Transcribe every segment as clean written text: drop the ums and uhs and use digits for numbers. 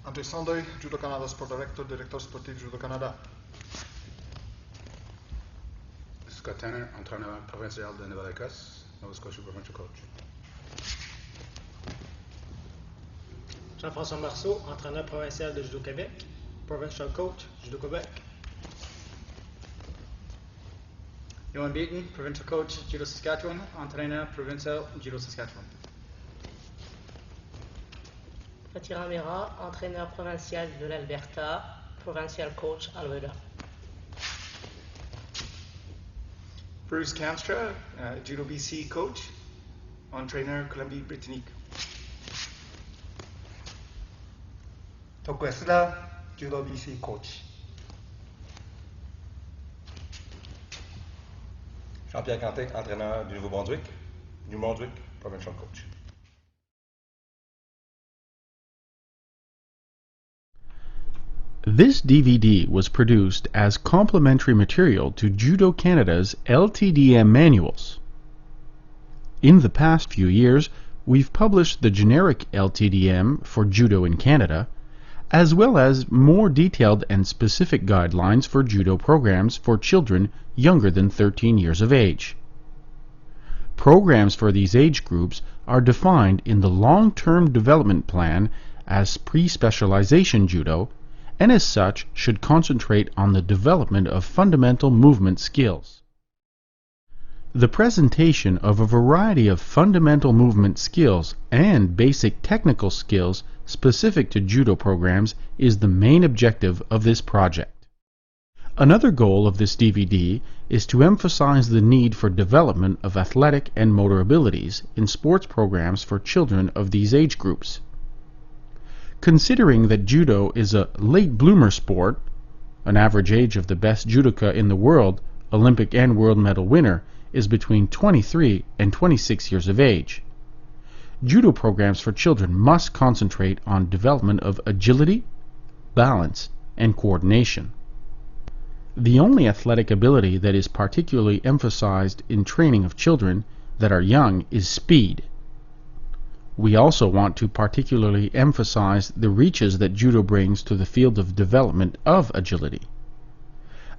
André Sandeuil, Judo Canada Sport Director, Directeur sportif Judo Canada. Scott Tanner, entraîneur provincial de Nouvelle-Écosse, Nova Scotia Provincial Coach. Jean-François Marceau, entraîneur provincial de Judo Québec, Provincial Coach, Judo Québec. Johan Beaton, Provincial Coach, Judo Saskatchewan, entraîneur provincial, Judo Saskatchewan. Fatira Mera, entraîneur provincial de l'Alberta, Provincial Coach Alberta. Bruce Kamstra, Judo BC Coach, entraîneur Colombie-Britannique. Tokwesla, Judo BC Coach. Jean-Pierre Quentin, entraîneur du Nouveau-Brunswick, New Brunswick, Provincial Coach. This DVD was produced as complementary material to Judo Canada's LTDM manuals. In the past few years, we've published the generic LTDM for Judo in Canada, as well as more detailed and specific guidelines for Judo programs for children younger than 13 years of age. Programs for these age groups are defined in the Long-Term Development Plan as pre-specialization Judo, and as such should concentrate on the development of fundamental movement skills. The presentation of a variety of fundamental movement skills and basic technical skills specific to Judo programs is the main objective of this project. Another goal of this DVD is to emphasize the need for development of athletic and motor abilities in sports programs for children of these age groups. Considering that Judo is a late bloomer sport, an average age of the best judoka in the world, Olympic and world medal winner, is between 23 and 26 years of age. Judo programs for children must concentrate on development of agility, balance, and coordination. The only athletic ability that is particularly emphasized in training of children that are young is speed. We also want to particularly emphasize the reaches that Judo brings to the field of development of agility.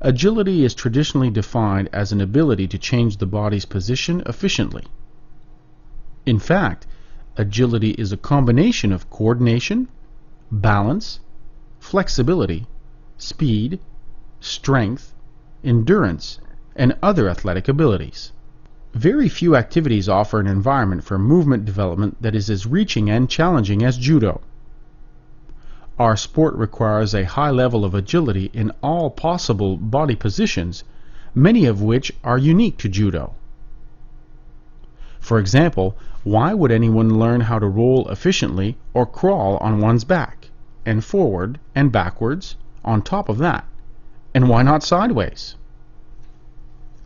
Agility is traditionally defined as an ability to change the body's position efficiently. In fact, agility is a combination of coordination, balance, flexibility, speed, strength, endurance, and other athletic abilities. Very few activities offer an environment for movement development that is as reaching and challenging as Judo. Our sport requires a high level of agility in all possible body positions, many of which are unique to Judo. For example, why would anyone learn how to roll efficiently or crawl on one's back, and forward and backwards on top of that? And why not sideways?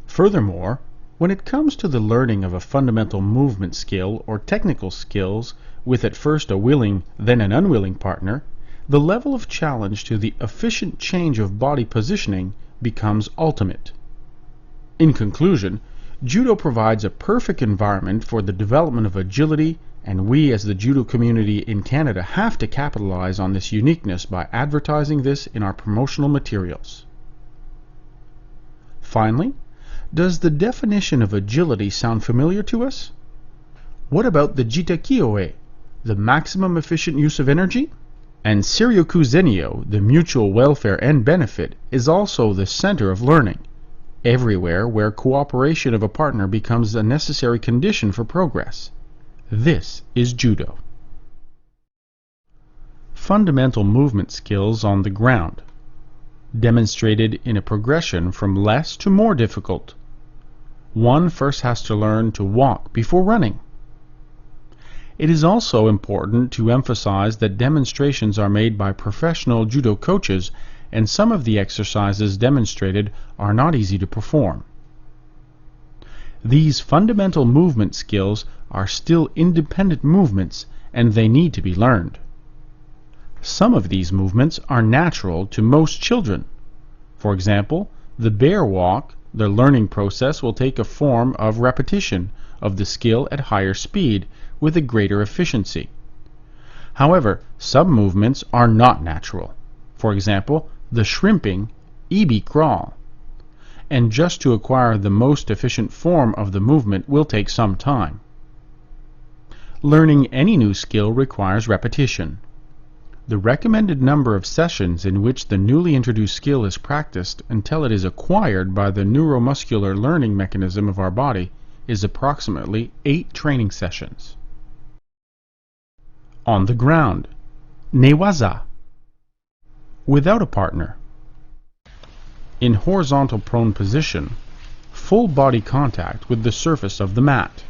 Furthermore, when it comes to the learning of a fundamental movement skill or technical skills with at first a willing, then an unwilling partner, the level of challenge to the efficient change of body positioning becomes ultimate. In conclusion, Judo provides a perfect environment for the development of agility, and we as the Judo community in Canada have to capitalize on this uniqueness by advertising this in our promotional materials. Finally, does the definition of agility sound familiar to us? What about the jitakioe, the maximum efficient use of energy? And Siryoku Zenio, the mutual welfare and benefit, is also the center of learning, everywhere where cooperation of a partner becomes a necessary condition for progress. This is Judo. Fundamental movement skills on the ground, demonstrated in a progression from less to more difficult. One first has to learn to walk before running. It is also important to emphasize that demonstrations are made by professional Judo coaches, and some of the exercises demonstrated are not easy to perform. These fundamental movement skills are still independent movements, and they need to be learned. Some of these movements are natural to most children. For example, the bear walk, the learning process will take a form of repetition of the skill at higher speed with a greater efficiency. However, some movements are not natural. For example, the shrimping ibi crawl. And just to acquire the most efficient form of the movement will take some time. Learning any new skill requires repetition. The recommended number of sessions in which the newly introduced skill is practiced until it is acquired by the neuromuscular learning mechanism of our body is approximately 8 training sessions. On the ground, newaza, without a partner. In horizontal prone position, full body contact with the surface of the mat.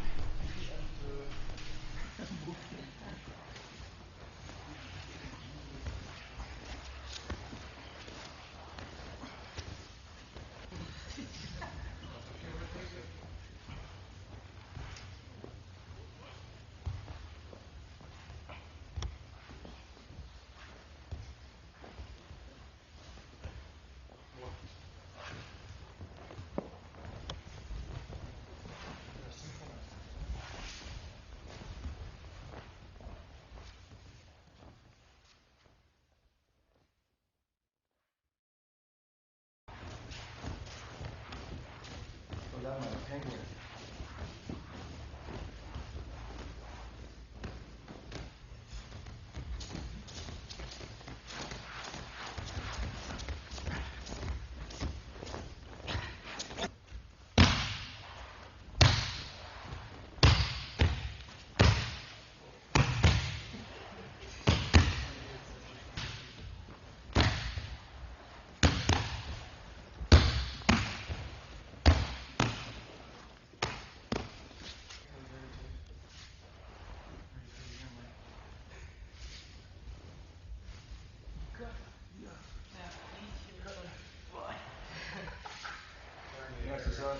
Are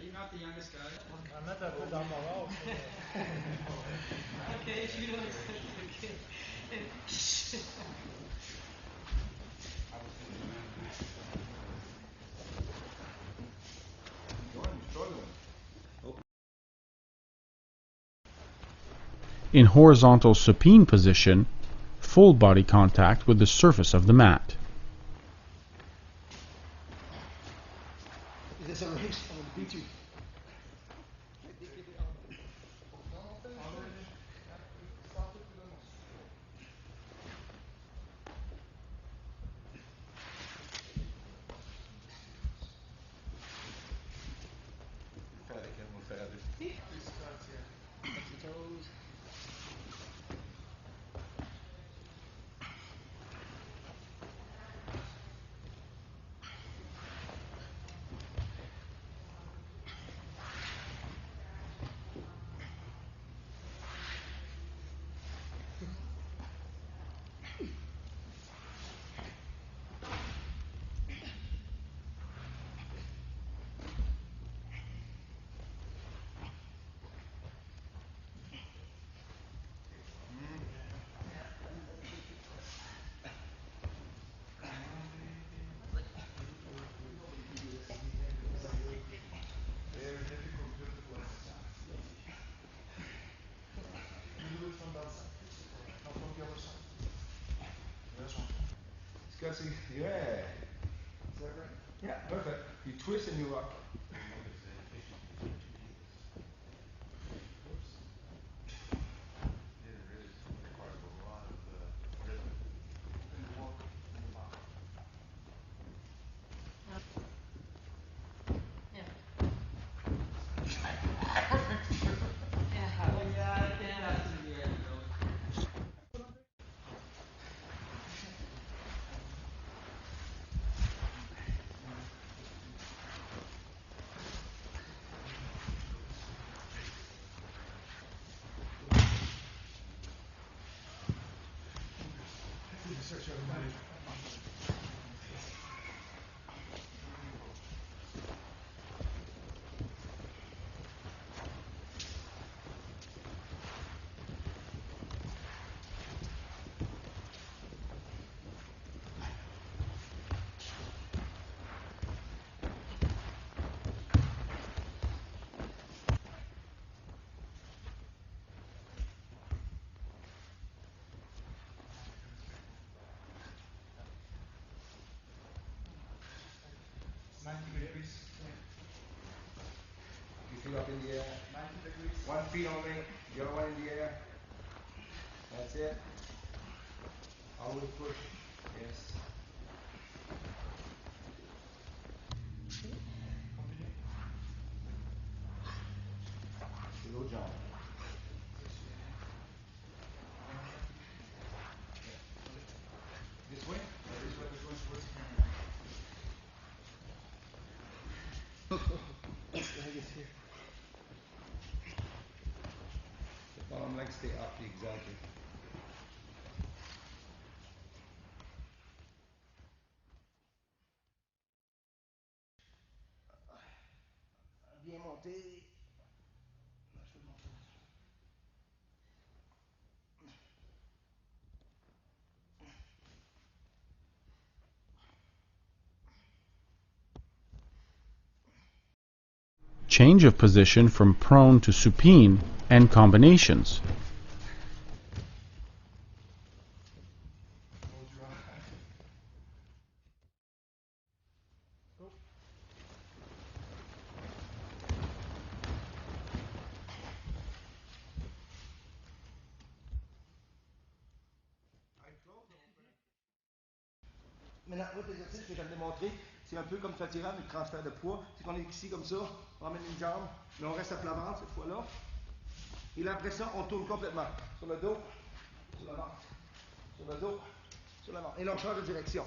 you not the youngest guy? On met un peu dans mon âge. Ok, judo, ok. In horizontal supine position, full body contact with the surface of the mat. Is this a race? I'm gonna beat you. Scotty, yeah. Is that right? Yeah, perfect. You twist and you rock. feet up in the air. 90 degrees. 1 feet only, the other one in the air. That's it. Always push. Yes. Little jump. This way? This way, towards the camera. This leg is here. The bottom leg stay up, exactly. Bien monté. Change of position from prone to supine and combinations. Maintenant, l'autre exercice que je viens de démontrer, c'est un peu comme fatigant, mais transfert de poids. C'est qu'on est ici comme ça, on emmène une jambe, mais on reste à plat ventre cette fois-là. Et là, après ça, on tourne complètement. Sur le dos, sur le ventre. Sur le dos, sur le ventre. Et là, on change de direction.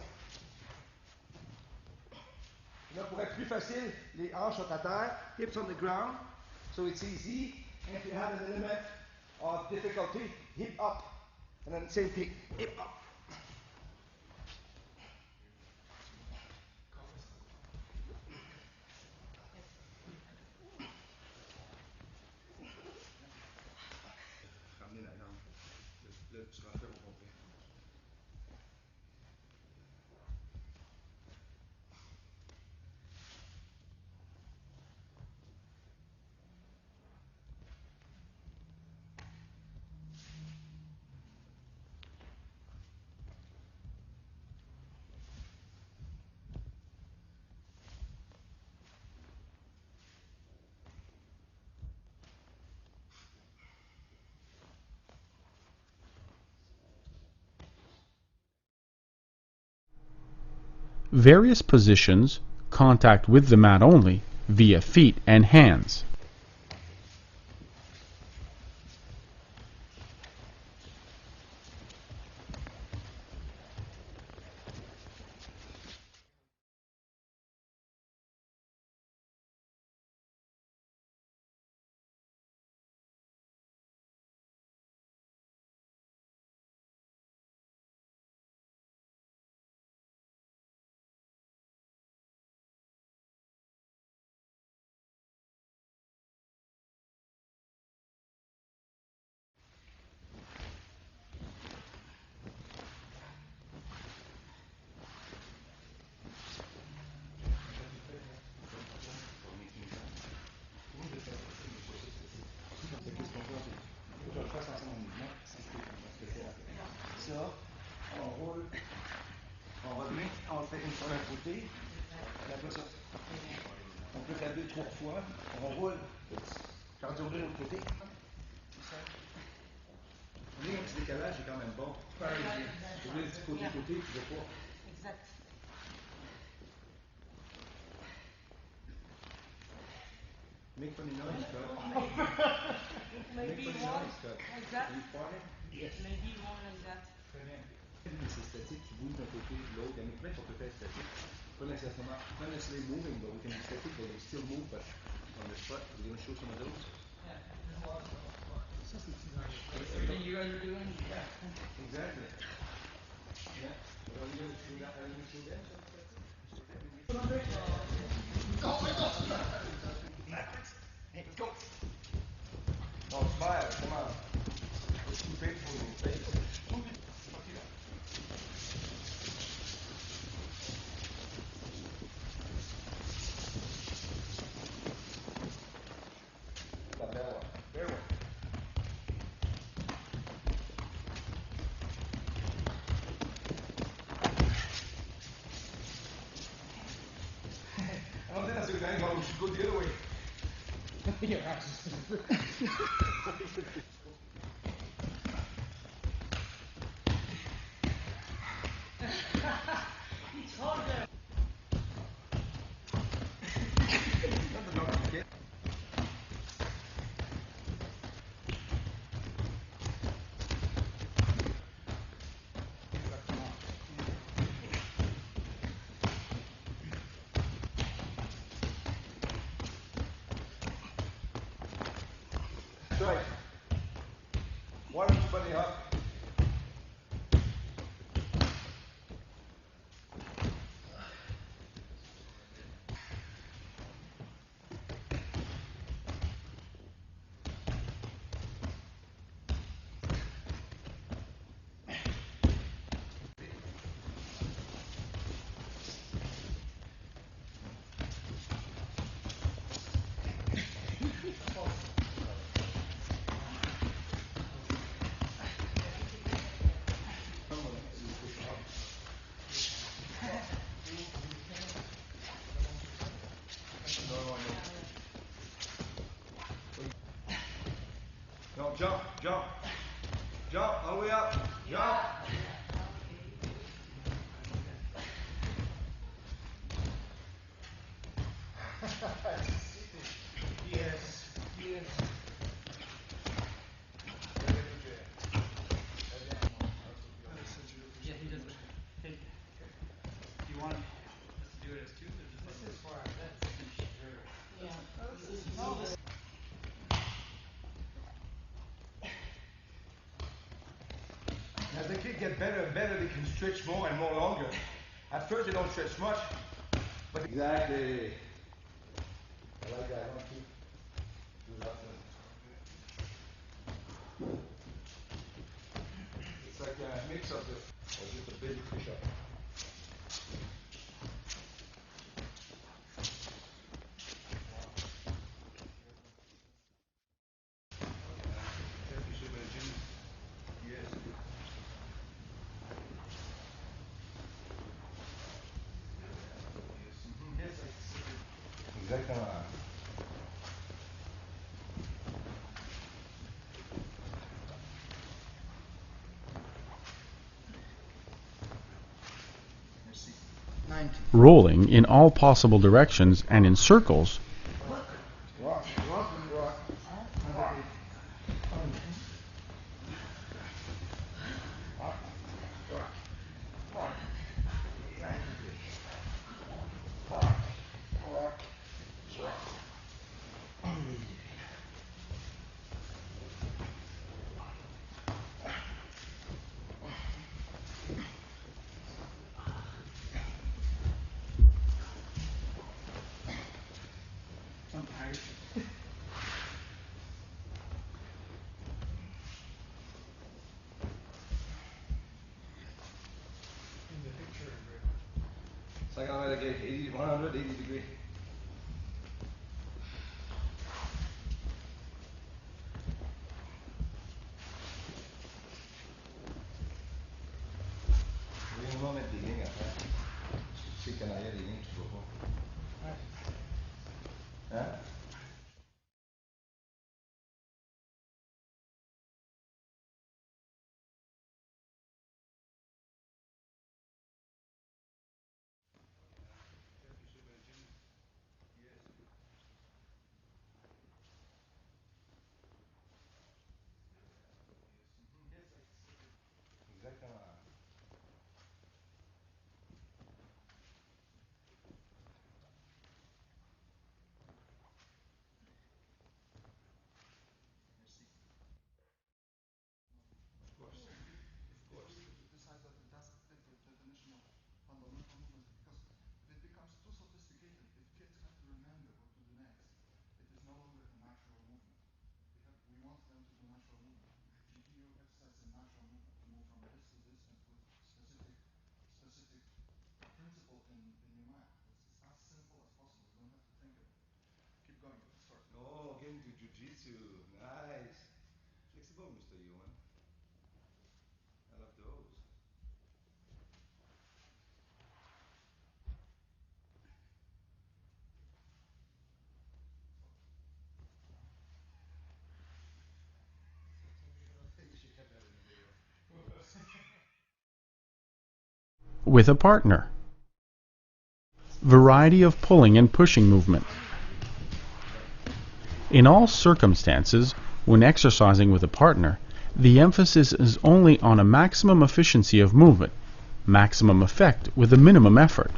Et là, pour être plus facile, les hanches sont à terre, hips on the ground, so it's easy. And if you have an element of difficulty, hip up. And then same thing, hip up. Ramener la jambe, le transfert au complet. Various positions, contact with the mat only, via feet and hands. Ça, on roule, on remet, on le fait une fois d'un côté, et après ça, on peut faire 2-3 fois, on roule, cardio de l'autre côté. On est un petit décalage, c'est quand même bon. Pas easy. Je veux un petit côté-côté, tu veux pas. Exact. Make funny noise, Scott. Maybe Make funny one noise, Scott. like that. Are you farting? Yes. Maybe one like that. Très bien. C'est statique, tu bouges d'un côté de l'autre. Il y en a plein qui sont peut-être statiques. Pas nécessairement, not necessarily moving, but we can be static, but we still move, but on the spot. We're going to show some of those. Ça, c'est Everything you guys are doing? Yeah, exactly. Yeah. So are you going to show that? Are you going to show that? Hey, go! Oh, smile, come on. It's too painful in your face. La belle one. Very well. Strike. One inch bunny hop. No, jump, jump. Jump, all the way up. Jump. Yes. Yes. Yeah, he does it. Hey, do you want us to do it as two or just like this? For our As the kids get better and better, they can stretch more and more longer. At first, they don't stretch much, but exactly. I like that one too. Do that one. It's like a mix of the, or just a basic push-up. Exactement. Rolling in all possible directions and in circles, Rock, rock, rock. It's like I'm at like 80, 180 degree. Oui, on va mettre des lignes après. Tu sais qu'en arrière des lignes, tu vois pas. Hein? Exactement. Oh, getting to jiu-jitsu. Nice. Flexible, Mr. Ewan. I love those. with a partner. Variety of pulling and pushing movement. In all circumstances, when exercising with a partner, the emphasis is only on a maximum efficiency of movement, maximum effect with a minimum effort.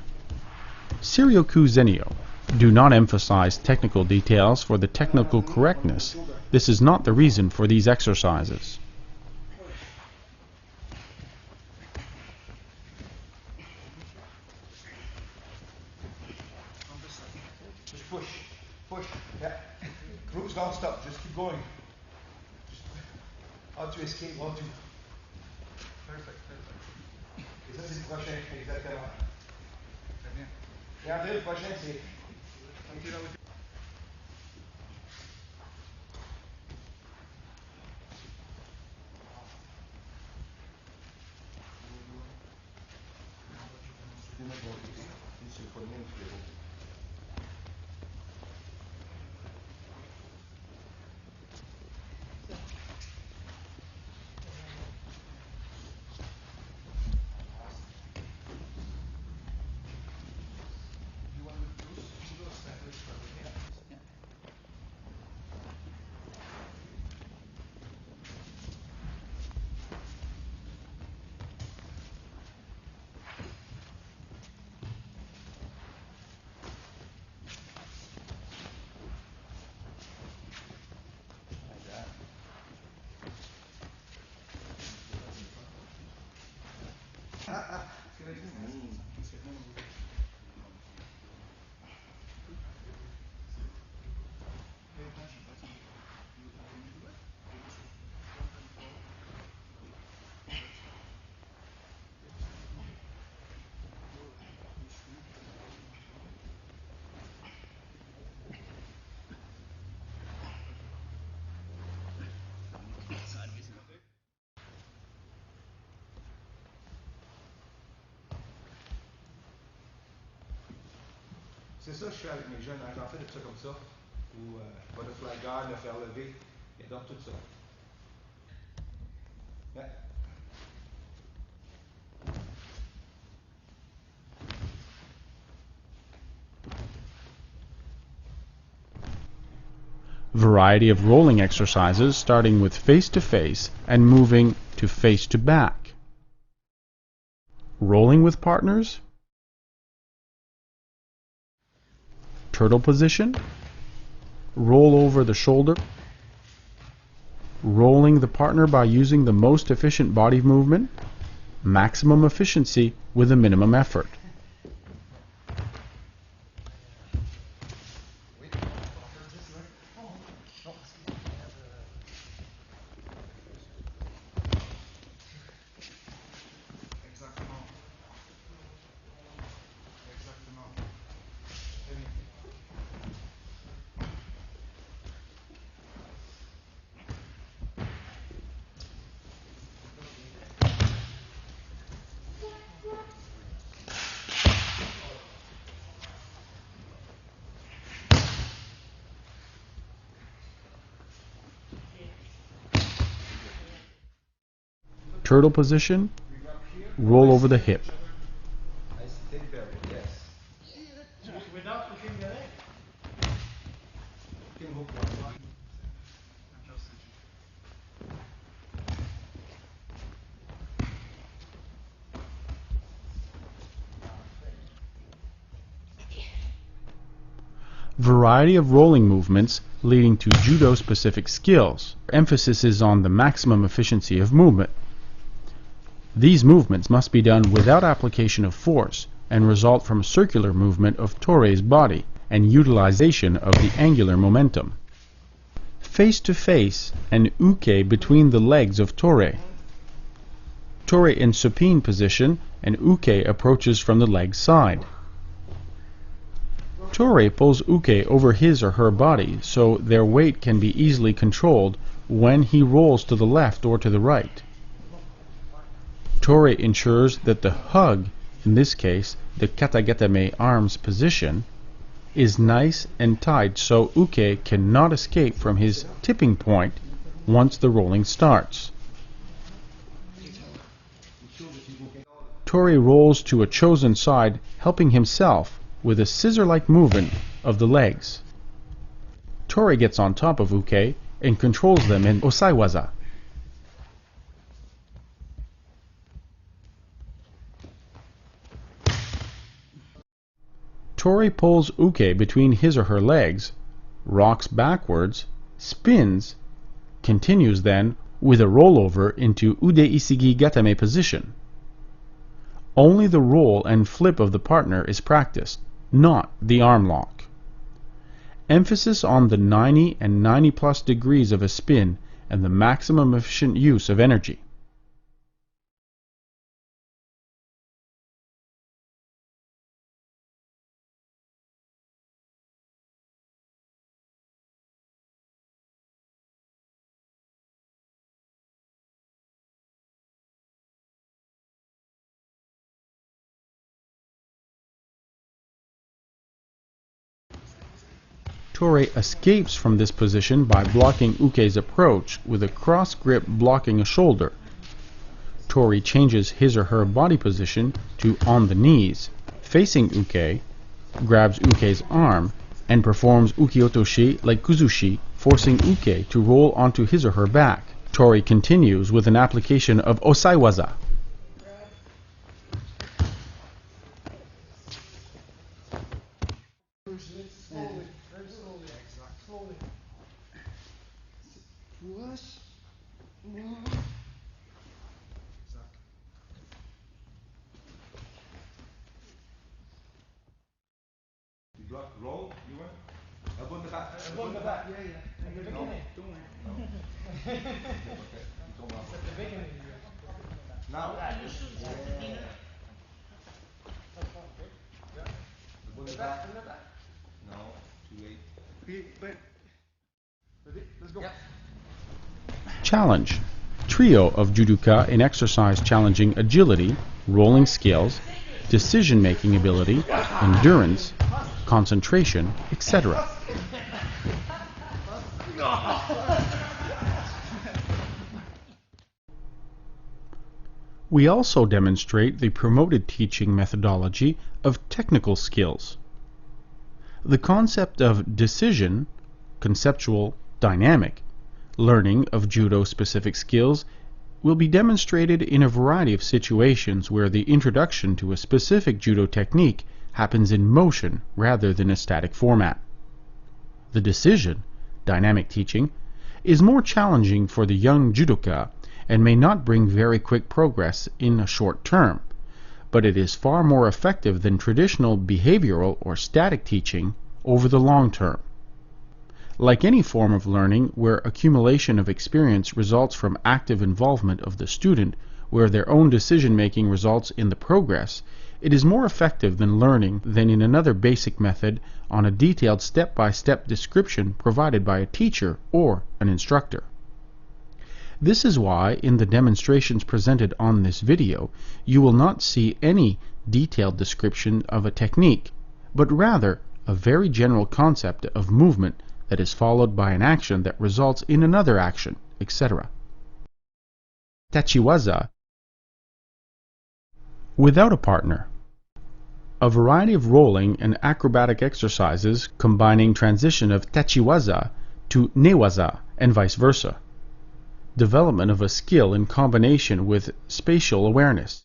Siryoku Zenyo. Do not emphasize technical details for the technical correctness. This is not the reason for these exercises. Just push, push, yeah. Glutes don't stop, just keep going. How to escape, how to... Perfect, perfect. Et ça c'est le prochain, exactement. Très bien. Et après le prochain c'est... C'est ça que je fais avec mes jeunes, hein. J'en fais de ça comme ça, ou butterfly guard, le faire lever, et donc tout ça. Ouais. Variety of rolling exercises starting with face to face and moving to face to back. Rolling with partners. Turtle position. Roll over the shoulder. Rolling the partner by using the most efficient body movement. Maximum efficiency with a minimum effort. Turtle position, roll over the hip. Without looking the leg. Variety of rolling movements leading to judo-specific skills. Emphasis is on the maximum efficiency of movement. These movements must be done without application of force and result from circular movement of Torei's body and utilization of the angular momentum. Face to face and uke between the legs of Torei. Torei in supine position and uke approaches from the leg side. Torei pulls uke over his or her body so their weight can be easily controlled when he rolls to the left or to the right. Torei ensures that the hug, in this case the katagetame arms position, is nice and tight so uke cannot escape from his tipping point once the rolling starts. Tori rolls to a chosen side, helping himself with a scissor-like movement of the legs. Tori gets on top of Uke and controls them in Osaiwaza. Tori pulls Uke between his or her legs, rocks backwards, spins, continues then with a rollover into Ude Isigi Gatame position. Only the roll and flip of the partner is practiced, not the arm lock. Emphasis on the 90 and 90 plus degrees of a spin and the maximum efficient use of energy. Tori escapes from this position by blocking Uke's approach with a cross grip blocking a shoulder. Tori changes his or her body position to on the knees, facing Uke, grabs Uke's arm, and performs ukiotoshi like kuzushi, forcing Uke to roll onto his or her back. Tori continues with an application of osaiwaza. Block, roll, you want? Above the back. Above the back. Yeah, yeah. In the beginning. At the beginning. Now. Above the back. No, too late. Ready? Let's go. Challenge. Trio of judoka in exercise challenging agility, rolling skills, decision-making ability, endurance, concentration, etc. We also demonstrate the promoted teaching methodology of technical skills. The concept of decision, conceptual, dynamic, learning of judo-specific skills will be demonstrated in a variety of situations where the introduction to a specific judo technique happens in motion rather than a static format. The decision, dynamic teaching, is more challenging for the young judoka and may not bring very quick progress in a short term, but it is far more effective than traditional behavioral or static teaching over the long term. Like any form of learning where accumulation of experience results from active involvement of the student, where their own decision-making results in the progress, it is more effective than learning than in another basic method on a detailed step-by-step description provided by a teacher or an instructor. This is why in the demonstrations presented on this video, you will not see any detailed description of a technique, but rather a very general concept of movement that is followed by an action that results in another action, etc. Tachiwaza without a partner. A variety of rolling and acrobatic exercises combining transition of tachiwaza to newaza and vice versa. Development of a skill in combination with spatial awareness.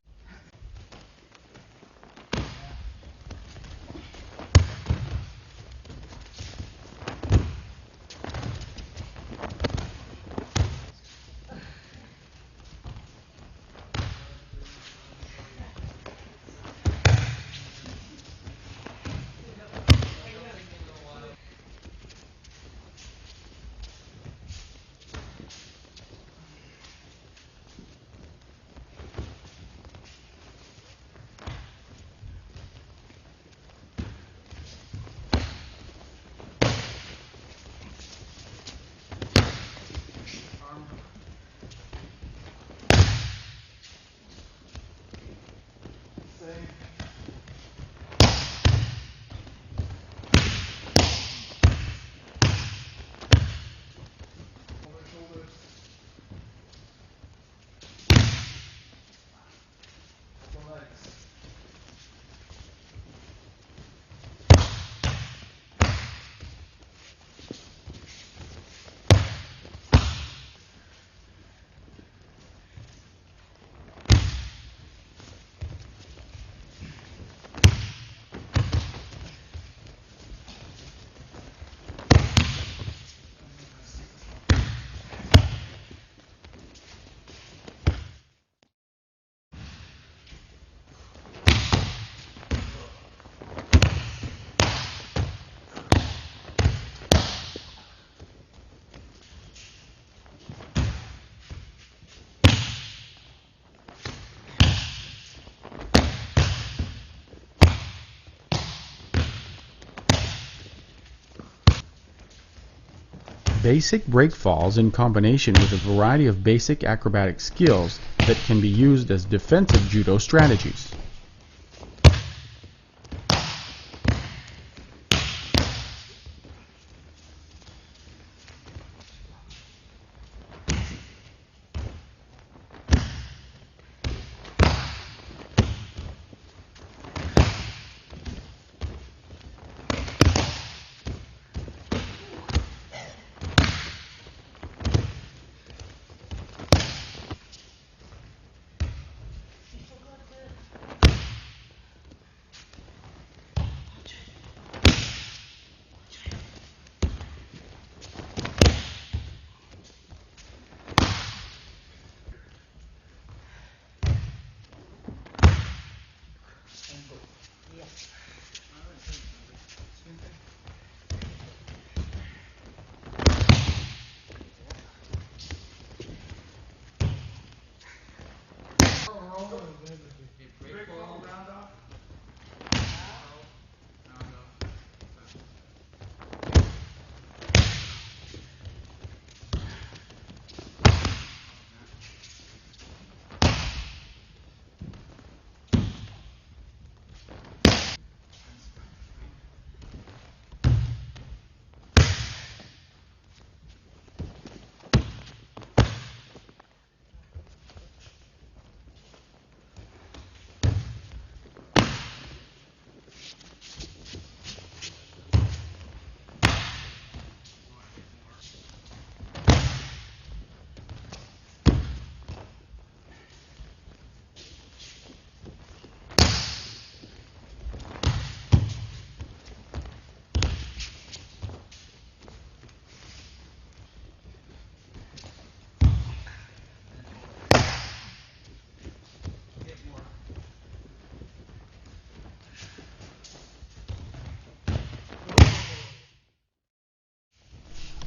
basic break falls in combination with a variety of basic acrobatic skills that can be used as defensive judo strategies.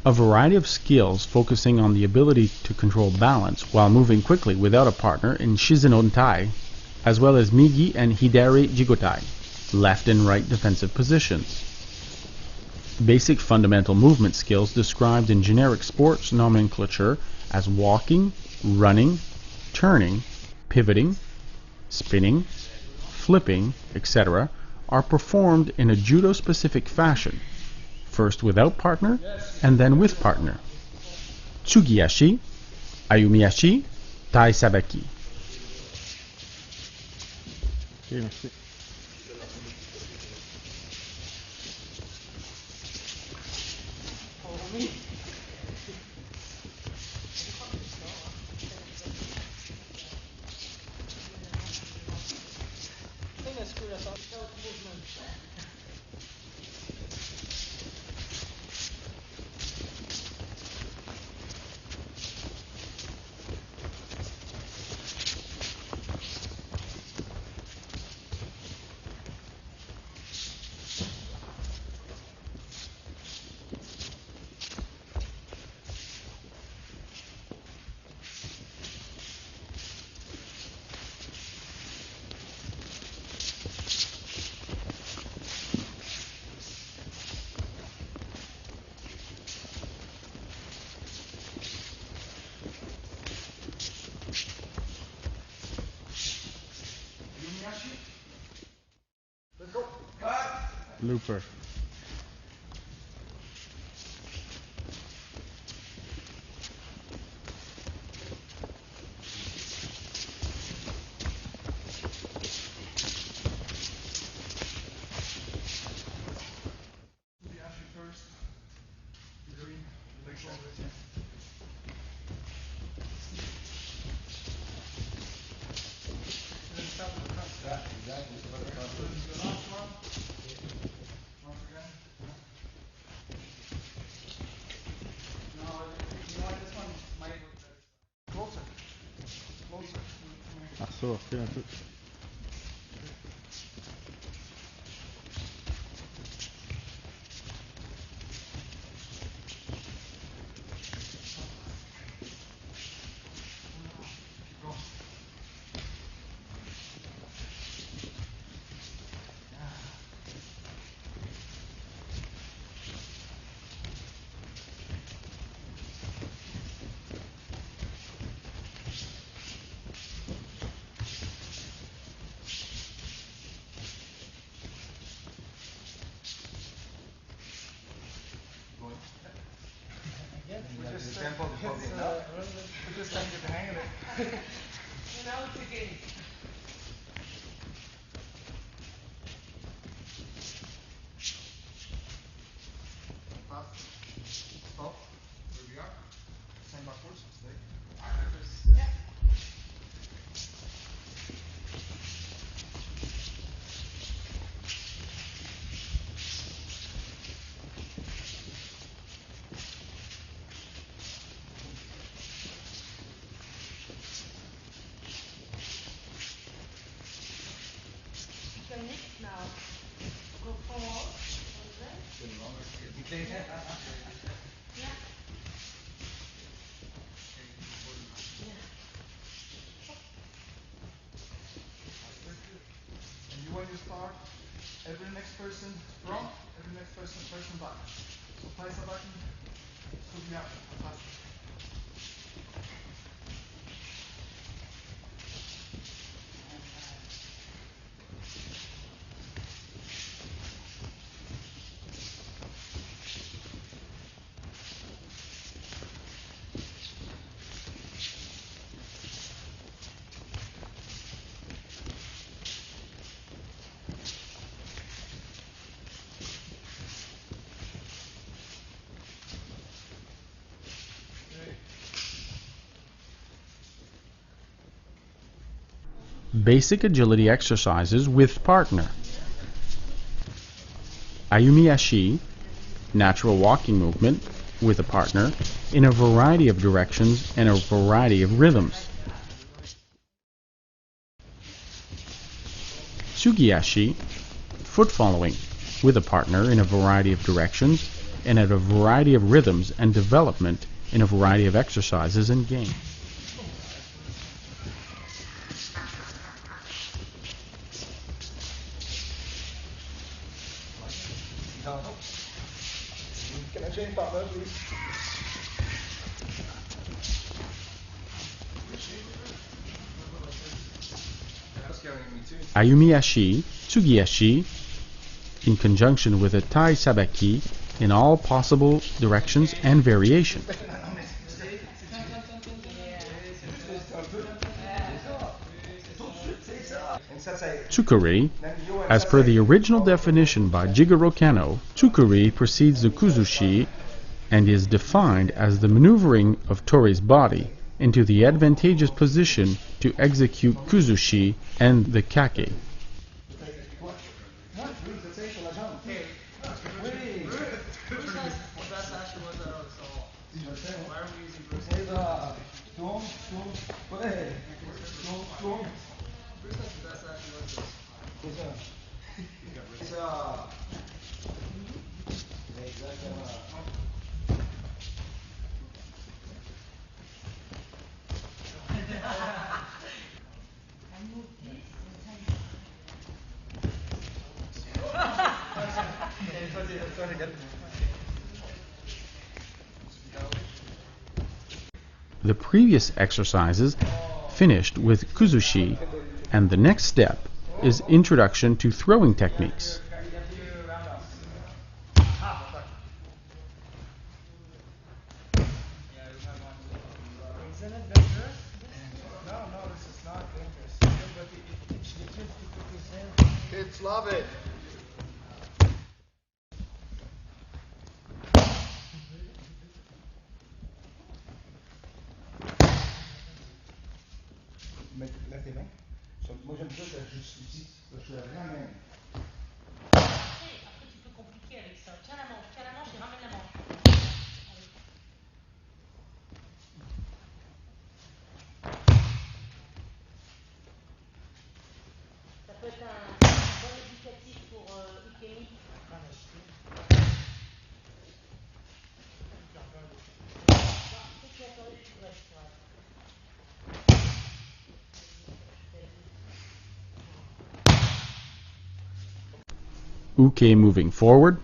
A variety of skills focusing on the ability to control balance while moving quickly without a partner in Shizenon Tai, as well as Migi and Hidari Jigotai, left and right defensive positions. Basic fundamental movement skills described in generic sports nomenclature as walking, running, turning, pivoting, spinning, flipping, etc. are performed in a judo-specific fashion, first without partner and then with partner. Tsugiyashi, Ayumiyashi, Tai Sabaki. Okay, merci. Looper. Ah, ça, recule un peu. simple, it's probably enough. We just can't get the hang of it. Now it's again. Fast. Stop. Where we are. Same backwards. Stay. Yeah. The next now. Go forward. Okay. Yeah. And you, when you start, every next person front, every next person back. So place a button. Should be up. Fantastic. Basic agility exercises with partner. Ayumi Ashi, natural walking movement with a partner in a variety of directions and a variety of rhythms. Tsugi-ashi, foot following with a partner in a variety of directions and at a variety of rhythms and development in a variety of exercises and games. Can I change partner, please? Ayumi-ashi, Tsugi-ashi, in conjunction with a Tai Sabaki in all possible directions and variations. Tsukuri, as per the original definition by Jigoro Kano, Tsukuri precedes the Kuzushi and is defined as the maneuvering of Tori's body into the advantageous position to execute Kuzushi and the Kake. The previous exercises finished with Kuzushi, and the next step is introduction to throwing techniques. Kids love it. Lève tes mains. Moi j'aime ça juste ici. Je ramène. Après, tu peux compliquer avec ça. Tiens la manche et ramène la manche. Ça peut être un bon éducatif pour Ikemi. Uke moving forward.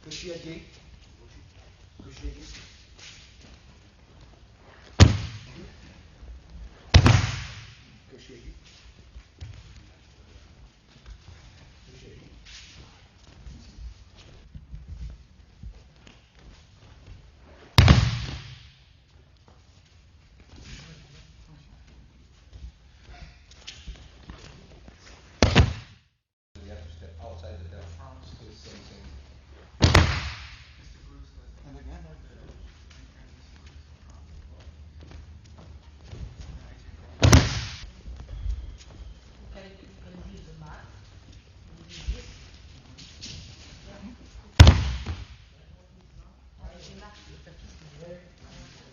Kushiyagi. Kushiyagi. Kushiyagi. Kushiyagi. You have to step outside the belt. Do the same thing. And again. You can leave the mat. You leave this. Avec les marques de tapis, c'est vrai.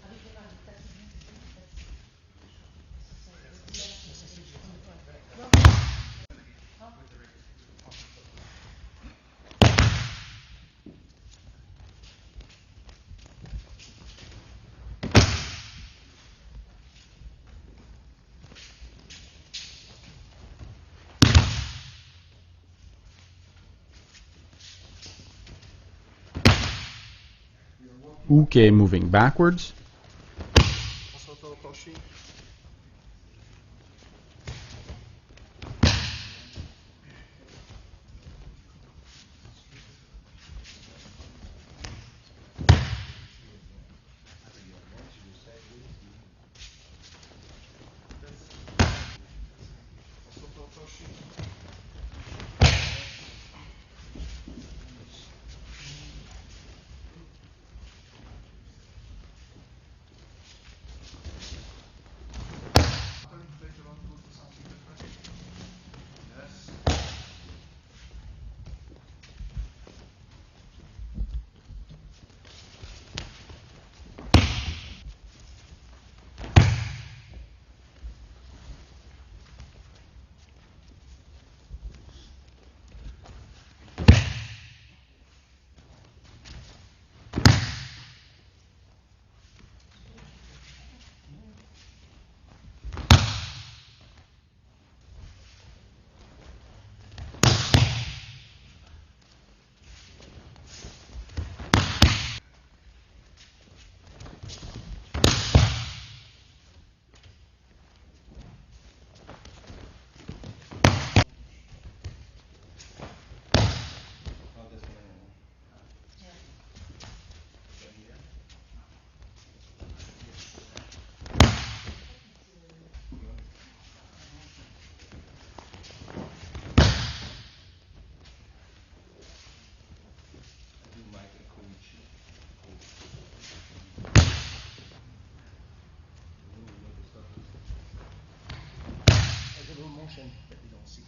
Avec les marques de tapis, Uke moving backwards. Masoto Toshi. Masoto Toshi. Later on, go to something different. Yes. Not this one anymore. I do Mike and Koichi. There's a little motion that we don't see.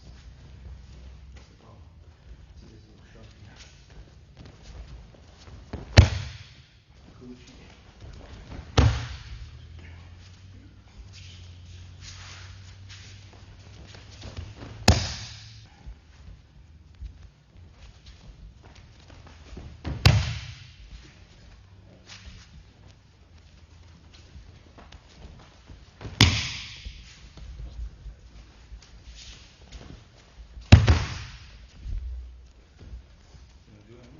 C'est pas. C'est des little shot here. Koichi. You do it?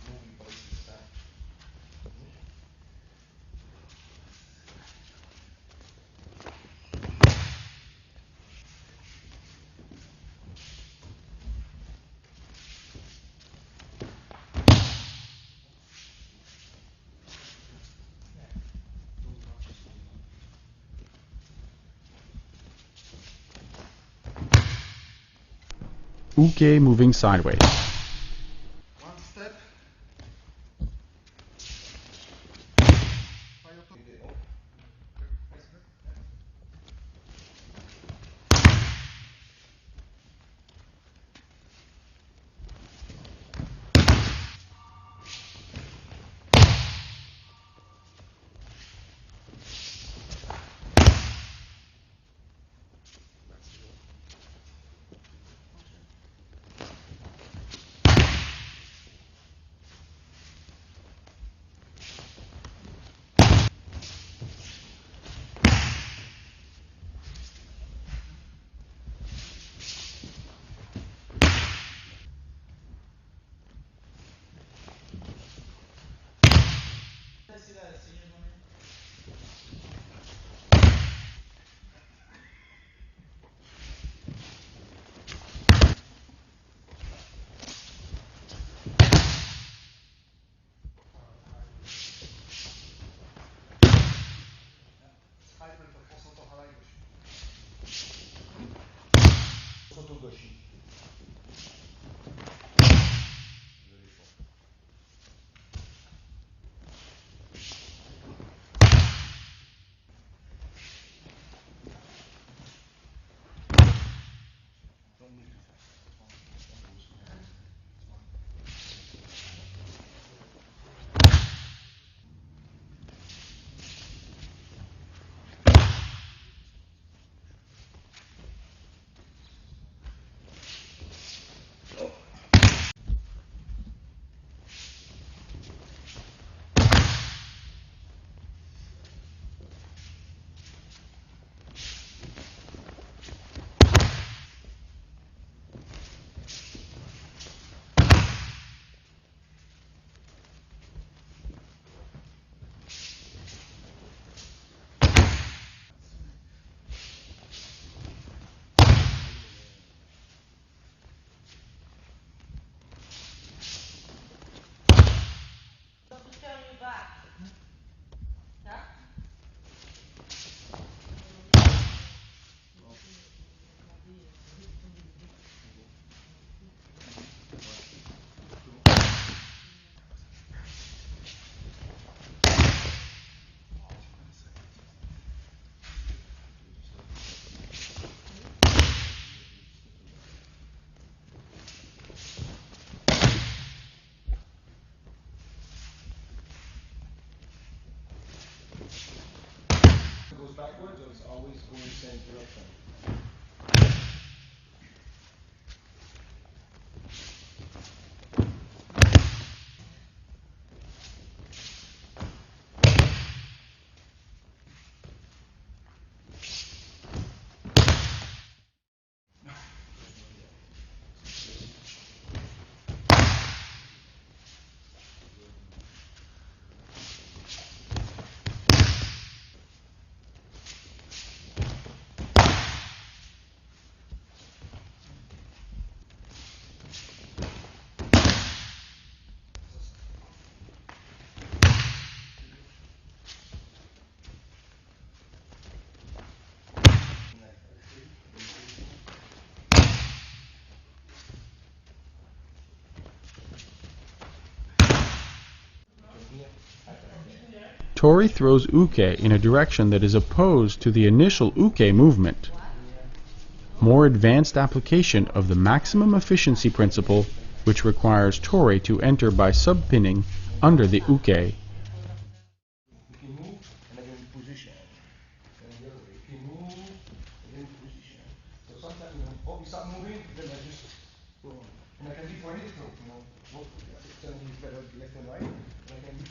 Moving voices back. Uke moving sideways. One step. same direction. Tori throws uke in a direction that is opposed to the initial uke movement. More advanced application of the maximum efficiency principle, which requires Tori to enter by subpinning under the uke. You can move and then in position. And the other way. You can move and then in position. So sometimes, you start moving, then I just go on. And I can be for any stroke, tell me better left and right. And I can be.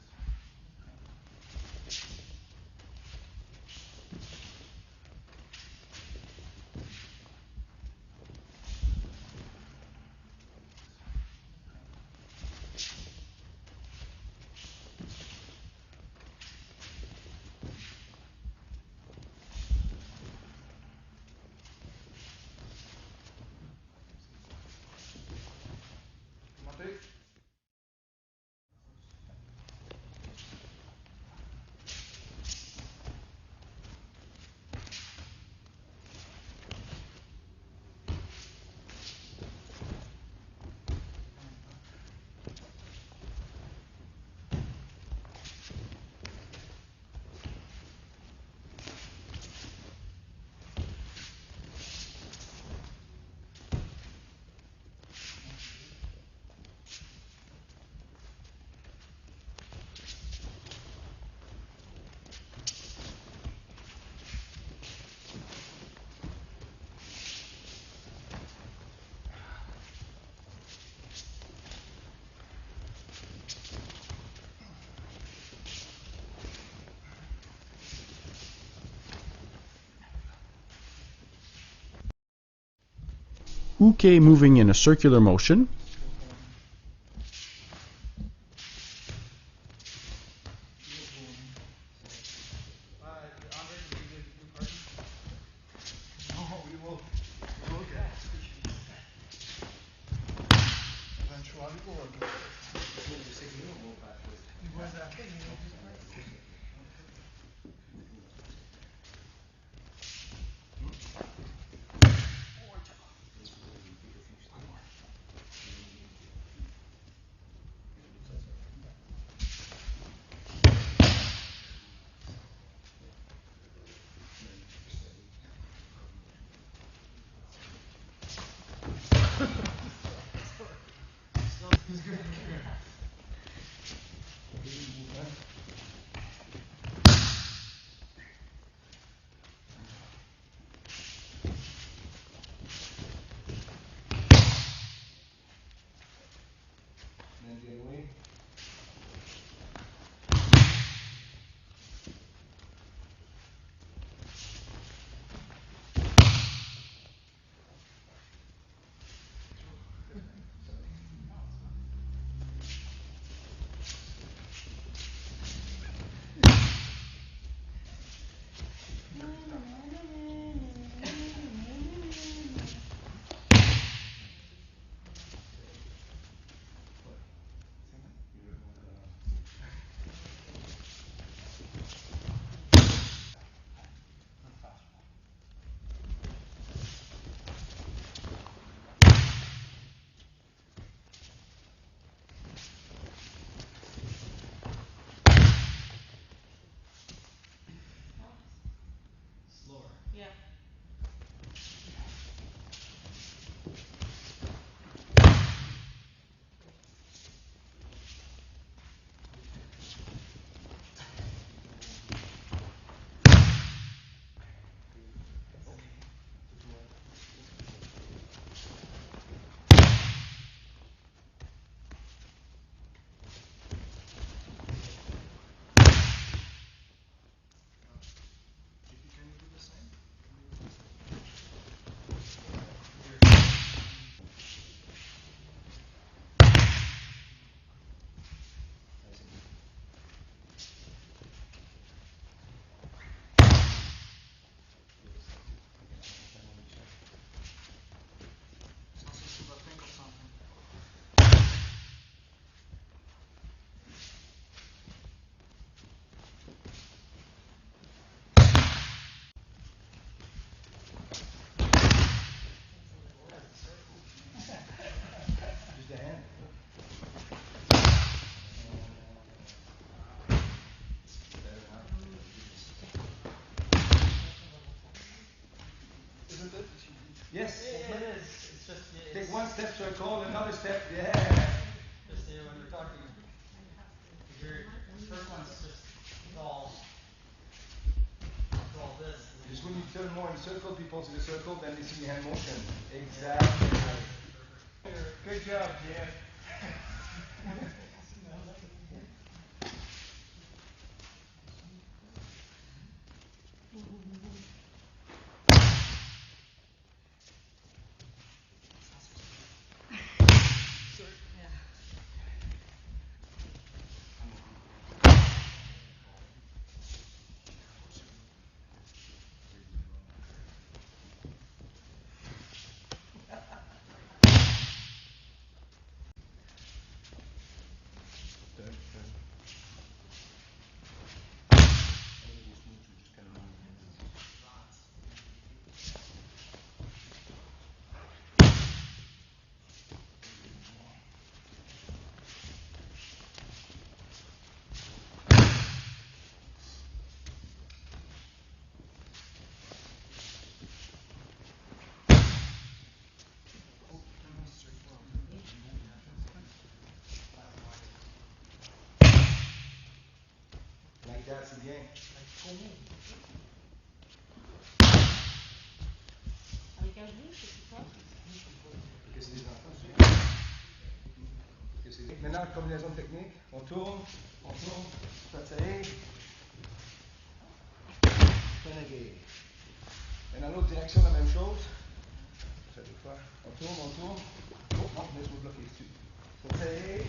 Uke moving in a circular motion. roll another step. Yeah. Just say when we're talking, your first one's just all this. Just when you turn more in circle, people see the circle, then they see your hand motion. Exactly. Good job, Jan. Like that, c'est bien. Avec un genou, c'est quoi? Que c'est des enfants. Que c'est... Maintenant, combinaison technique. On tourne, tatay. Renegade. Et dans l'autre direction, la même chose. Ça des fois. On tourne. Oh non, laisse-moi bloquer dessus. Tatay.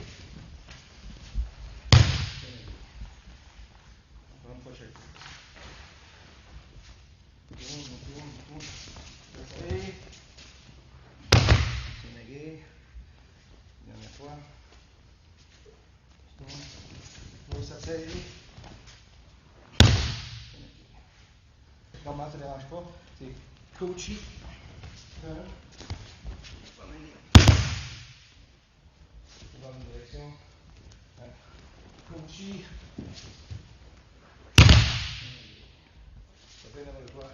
Encore une fois, check. On tourne. Tatay. Renegade. Dernière fois. Tourne. Tatay. Normalement, ça ne dérange pas. C'est coachy. Dans une direction. Coachy. Ça fait n'importe quoi.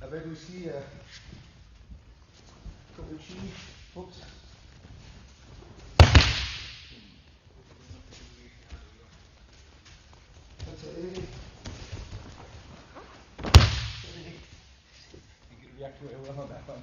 Avec aussi coachy. Oups. You can react to it well on that one.